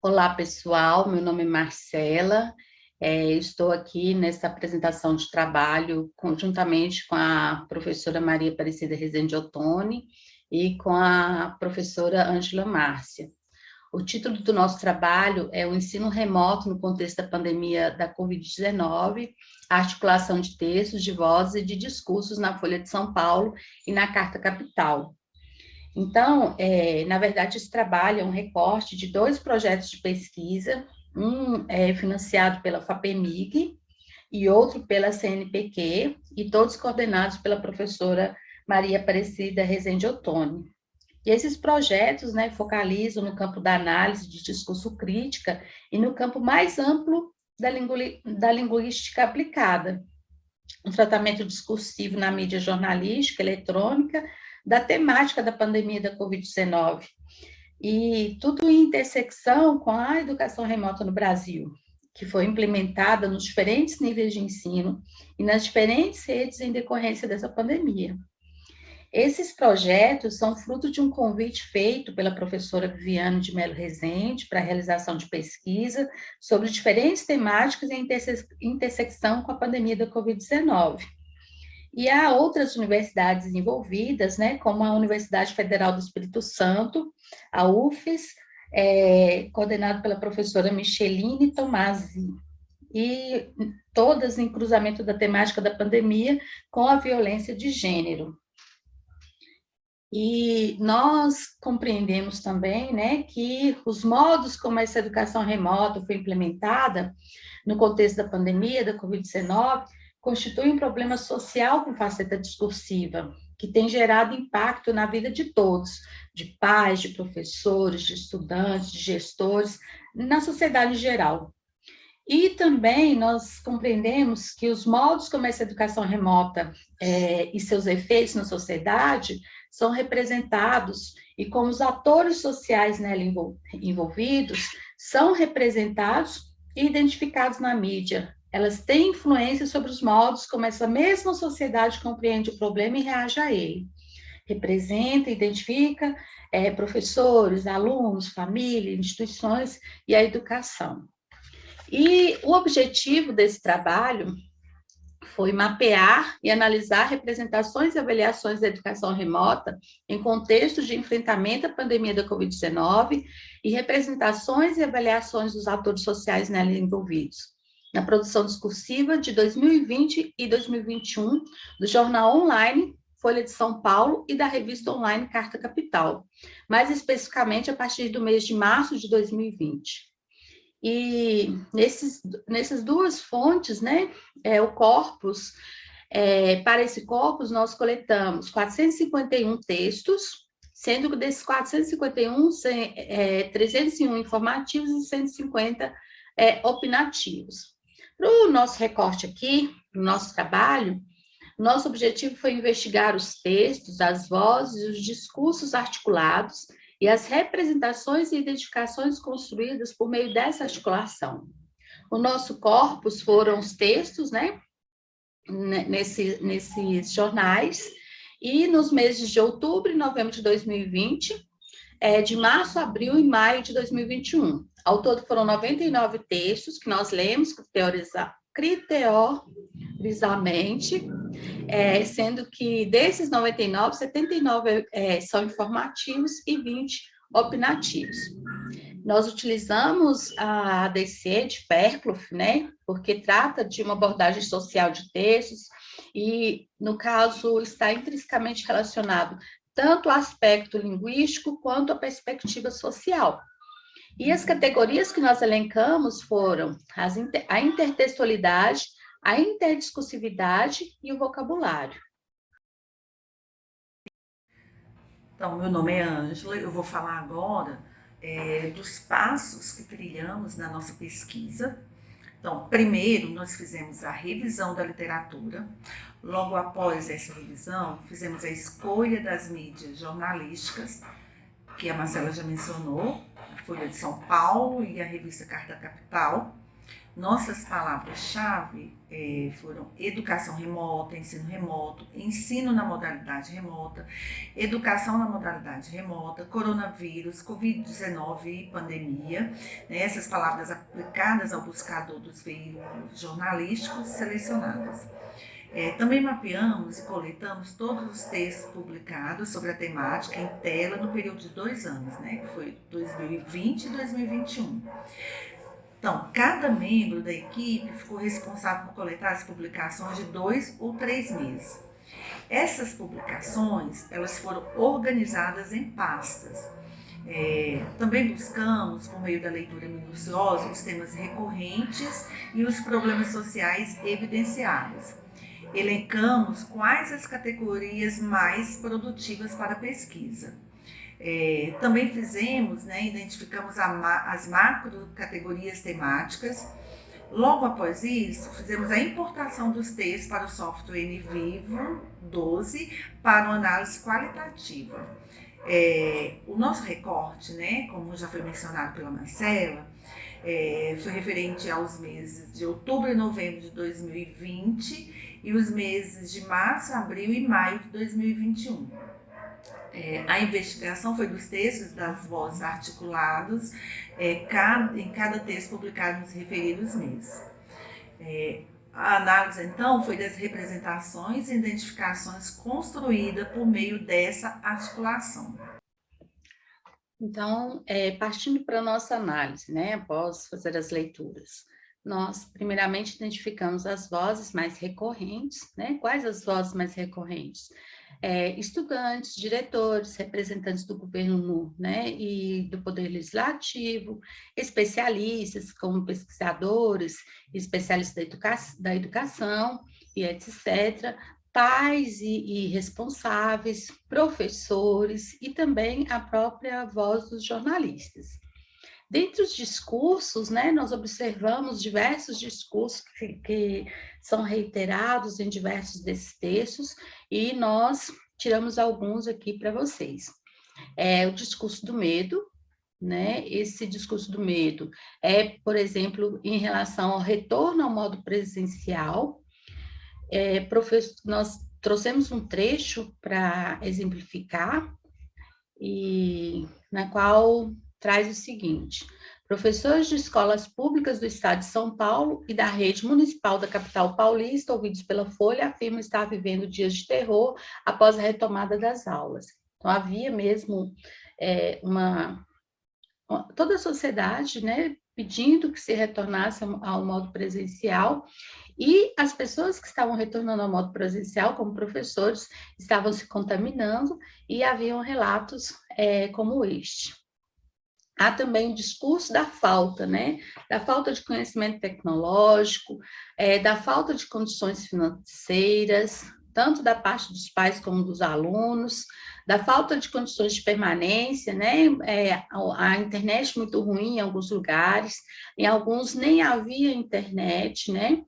Olá, pessoal. Meu nome é Marcela. Estou aqui nesta apresentação de trabalho conjuntamente com a professora Maria Aparecida Rezende Ottoni e com a professora Ângela Márcia. O título do nosso trabalho é o ensino remoto no contexto da pandemia da Covid-19, a articulação de textos, de vozes e de discursos na Folha de São Paulo e na Carta Capital. Então, na verdade, esse trabalho é um recorte de dois projetos de pesquisa, um é financiado pela FAPEMIG e outro pela CNPq, e todos coordenados pela professora Maria Aparecida Rezende Ottoni. E esses projetos, né, focalizam no campo da análise de discurso crítica e no campo mais amplo da linguística aplicada, um tratamento discursivo na mídia jornalística, eletrônica, da temática da pandemia da Covid-19. E tudo em intersecção com a educação remota no Brasil, que foi implementada nos diferentes níveis de ensino e nas diferentes redes em decorrência dessa pandemia. Esses projetos são fruto de um convite feito pela professora Viviane de Mello Rezende para a realização de pesquisa sobre diferentes temáticas em intersecção com a pandemia da Covid-19. E há outras universidades envolvidas, né, como a Universidade Federal do Espírito Santo, a UFES, coordenado pela professora Micheline Tomasi, e todas em cruzamento da temática da pandemia com a violência de gênero. E nós compreendemos também, né, que os modos como essa educação remota foi implementada no contexto da pandemia da Covid-19 constitui um problema social com faceta discursiva, que tem gerado impacto na vida de todos, de pais, de professores, de estudantes, de gestores, na sociedade em geral. E também nós compreendemos que os modos como essa educação remota e seus efeitos na sociedade são representados e como os atores sociais nela envolvidos são representados e identificados na mídia. Elas têm influência sobre os modos como essa mesma sociedade compreende o problema e reage a ele. Representa, identifica professores, alunos, família, instituições e a educação. E o objetivo desse trabalho foi mapear e analisar representações e avaliações da educação remota em contexto de enfrentamento à pandemia da Covid-19 e representações e avaliações dos atores sociais nela envolvidos, na produção discursiva de 2020 e 2021 do jornal online Folha de São Paulo e da revista online Carta Capital, mais especificamente a partir do mês de março de 2020. E nessas duas fontes, né, o corpus, para esse corpus nós coletamos 451 textos, sendo que desses 451, 301 informativos e 150 opinativos. Para o nosso recorte aqui, para o nosso trabalho, nosso objetivo foi investigar os textos, as vozes, os discursos articulados e as representações e identificações construídas por meio dessa articulação. O nosso corpus foram os textos, né, nesses jornais, e nos meses de outubro e novembro de 2020, de março, abril e maio de 2021. Ao todo foram 99 textos que nós lemos, criteriorizamente, sendo que desses 99, 79 são informativos e 20 opinativos. Nós utilizamos a ADC de Perkloff, né, porque trata de uma abordagem social de textos e, no caso, está intrinsecamente relacionado tanto ao aspecto linguístico quanto à perspectiva social. E as categorias que nós elencamos foram a intertextualidade, a interdiscursividade e o vocabulário. Então, meu nome é Ângela, eu vou falar agora dos passos que trilhamos na nossa pesquisa. Então, primeiro, nós fizemos a revisão da literatura. Logo após essa revisão, fizemos a escolha das mídias jornalísticas, que a Marcela já mencionou, a Folha de São Paulo e a revista Carta Capital. Nossas palavras-chave foram educação remota, ensino na modalidade remota, educação na modalidade remota, coronavírus, Covid-19 e pandemia, né? Essas palavras aplicadas ao buscador dos veículos jornalísticos selecionados. Também mapeamos e coletamos todos os textos publicados sobre a temática em tela no período de 2 anos, né? Que foi 2020 e 2021. Então, cada membro da equipe ficou responsável por coletar as publicações de 2 ou 3 meses. Essas publicações, elas foram organizadas em pastas. Também buscamos, por meio da leitura minuciosa, os temas recorrentes e os problemas sociais evidenciados. Elencamos quais as categorias mais produtivas para a pesquisa. Também fizemos, né, identificamos as macro categorias temáticas. Logo após isso, fizemos a importação dos textos para o software NVivo 12 para uma análise qualitativa. O nosso recorte, né, como já foi mencionado pela Marcela, foi referente aos meses de outubro e novembro de 2020 e os meses de março, abril e maio de 2021. A investigação foi dos textos das vozes articulados em cada texto publicado nos referidos meses. A análise, então, foi das representações e identificações construídas por meio dessa articulação. Então, partindo para a nossa análise, né, após fazer as leituras, nós, primeiramente, identificamos as vozes mais recorrentes, né? Quais as vozes mais recorrentes? Estudantes, diretores, representantes do governo, né, e do Poder Legislativo, especialistas, como pesquisadores, especialistas da educação e etc., pais e responsáveis, professores e também a própria voz dos jornalistas. Dentre os discursos, né, nós observamos diversos discursos que são reiterados em diversos desses textos e nós tiramos alguns aqui para vocês. O discurso do medo, né? Esse discurso do medo por exemplo, em relação ao retorno ao modo presencial. Nós trouxemos um trecho para exemplificar e na qual traz o seguinte: professores de escolas públicas do estado de São Paulo e da rede municipal da capital paulista, ouvidos pela Folha, afirmam estar vivendo dias de terror após a retomada das aulas. Então, havia mesmo toda a sociedade, né, pedindo que se retornasse ao modo presencial, e as pessoas que estavam retornando ao modo presencial, como professores, estavam se contaminando, e haviam relatos como este. Há também o discurso da falta, né? Da falta de conhecimento tecnológico, da falta de condições financeiras, tanto da parte dos pais como dos alunos, da falta de condições de permanência, né? A internet muito ruim em alguns lugares, em alguns nem havia internet, né?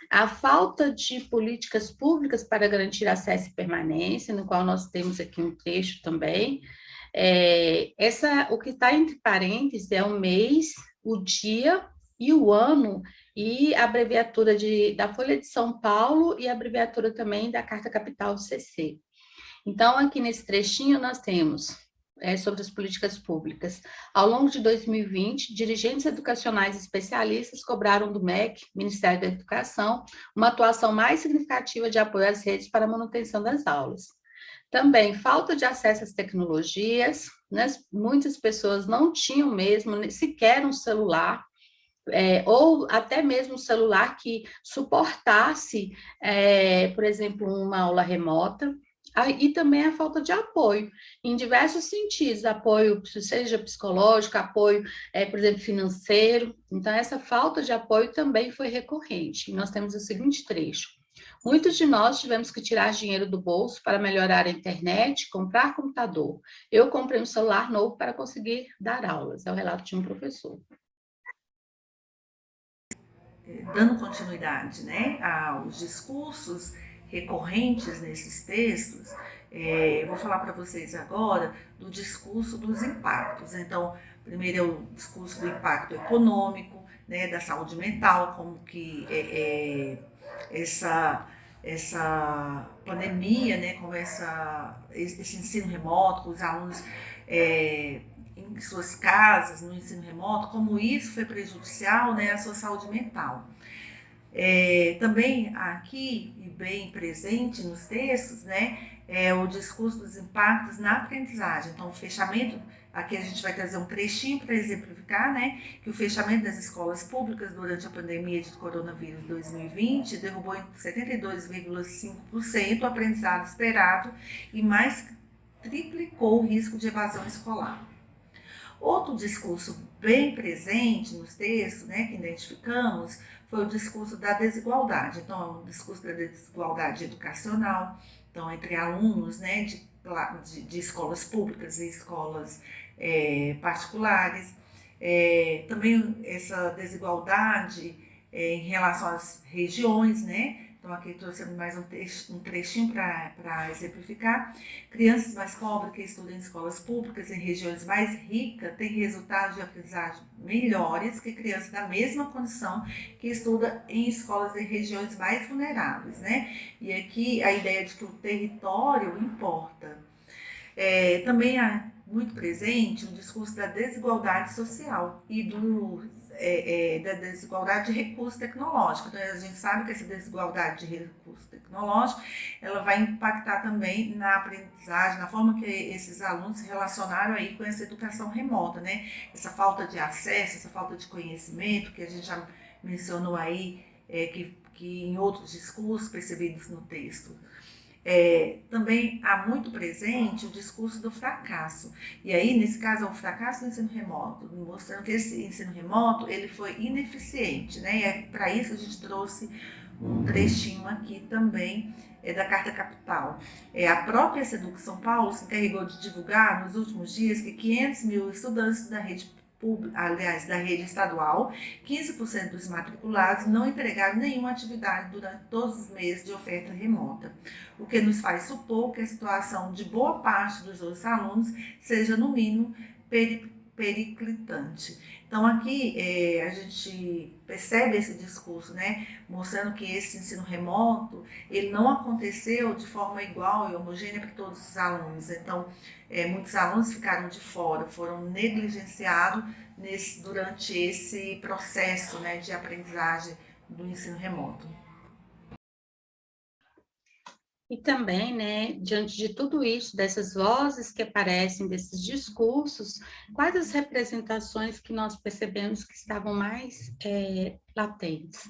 A falta de políticas públicas para garantir acesso e permanência, no qual nós temos aqui um trecho também. O que está entre parênteses é o mês, o dia e o ano, e a abreviatura da Folha de São Paulo e a abreviatura também da Carta Capital do CC. Então, aqui nesse trechinho nós temos sobre as políticas públicas. Ao longo de 2020, dirigentes educacionais e especialistas cobraram do MEC, Ministério da Educação, uma atuação mais significativa de apoio às redes para a manutenção das aulas. Também falta de acesso às tecnologias, né? Muitas pessoas não tinham mesmo sequer um celular, ou até mesmo um celular que suportasse, por exemplo, uma aula remota. E também a falta de apoio, em diversos sentidos, apoio seja psicológico, apoio, por exemplo, financeiro. Então, essa falta de apoio também foi recorrente. E nós temos o seguinte trecho: muitos de nós tivemos que tirar dinheiro do bolso para melhorar a internet, comprar computador. Eu comprei um celular novo para conseguir dar aulas. É o relato de um professor. Dando continuidade, né, aos discursos recorrentes nesses textos, vou falar para vocês agora do discurso dos impactos. Então, primeiro é o discurso do impacto econômico, né, da saúde mental, como que essa pandemia, né, como esse ensino remoto, com os alunos em suas casas, no ensino remoto, como isso foi prejudicial, né, à sua saúde mental. Também aqui, e bem presente nos textos, né, é o discurso dos impactos na aprendizagem. Então, o fechamento, aqui a gente vai trazer um trechinho para exemplificar, né, que o fechamento das escolas públicas durante a pandemia de coronavírus 2020 derrubou em 72,5% o aprendizado esperado e mais triplicou o risco de evasão escolar. Outro discurso bem presente nos textos, né, que identificamos, foi o discurso da desigualdade. Então, o discurso da desigualdade educacional, então, entre alunos, né, de escolas públicas e escolas particulares. Também essa desigualdade em relação às regiões, né? Então, aqui trouxe mais um trechinho para exemplificar. Crianças mais pobres que estudam em escolas públicas em regiões mais ricas têm resultados de aprendizagem melhores que crianças da mesma condição que estudam em escolas em regiões mais vulneráveis, né? E aqui a ideia de que o território importa. Também há muito presente o discurso da desigualdade social e da desigualdade de recurso tecnológico. Então, a gente sabe que essa desigualdade de recurso tecnológico ela vai impactar também na aprendizagem, na forma que esses alunos se relacionaram aí com essa educação remota, né? Essa falta de acesso, essa falta de conhecimento que a gente já mencionou aí, que em outros discursos percebidos no texto. Também há muito presente o discurso do fracasso. E aí, nesse caso, é o fracasso do ensino remoto, mostrando que esse ensino remoto ele foi ineficiente, né? E para isso a gente trouxe um trechinho aqui também da Carta Capital. A própria Seduc São Paulo se encarregou de divulgar nos últimos dias que 500 mil estudantes da rede da rede estadual, 15% dos matriculados não entregaram nenhuma atividade durante todos os meses de oferta remota, o que nos faz supor que a situação de boa parte dos outros alunos seja, no mínimo, periclitante. Então, aqui a gente percebe esse discurso, né, mostrando que esse ensino remoto ele não aconteceu de forma igual e homogênea para todos os alunos. Então, muitos alunos ficaram de fora, foram negligenciados durante esse processo, né, de aprendizagem do ensino remoto. E também, né, diante de tudo isso, dessas vozes que aparecem, desses discursos, quais as representações que nós percebemos que estavam mais latentes?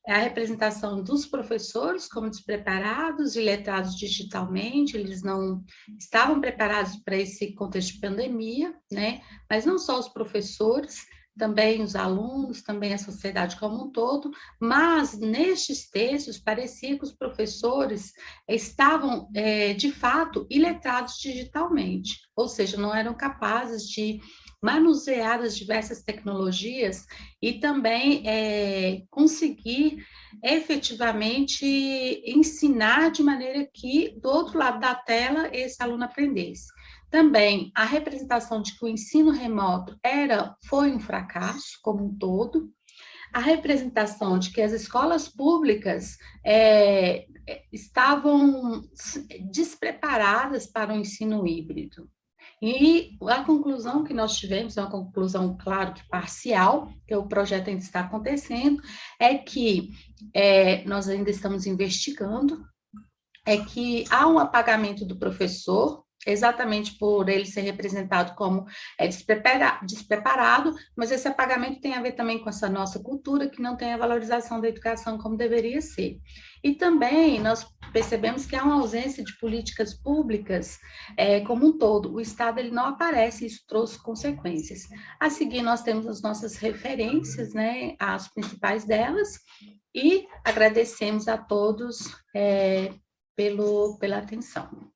É a representação dos professores como despreparados e letrados digitalmente, eles não estavam preparados para esse contexto de pandemia, né? Mas não só os professores, também os alunos, também a sociedade como um todo, mas nestes textos parecia que os professores estavam, de fato, iletrados digitalmente, ou seja, não eram capazes de manusear as diversas tecnologias e também conseguir efetivamente ensinar de maneira que, do outro lado da tela, esse aluno aprendesse. Também a representação de que o ensino remoto foi um fracasso como um todo, a representação de que as escolas públicas estavam despreparadas para o ensino híbrido. E a conclusão que nós tivemos, é uma conclusão, claro que parcial, que o projeto ainda está acontecendo, é que nós ainda estamos investigando, é que há um apagamento do professor, exatamente por ele ser representado como despreparado, mas esse apagamento tem a ver também com essa nossa cultura, que não tem a valorização da educação como deveria ser. E também nós percebemos que há uma ausência de políticas públicas como um todo. O Estado ele não aparece, e isso trouxe consequências. A seguir, nós temos as nossas referências, né, as principais delas, e agradecemos a todos pela atenção.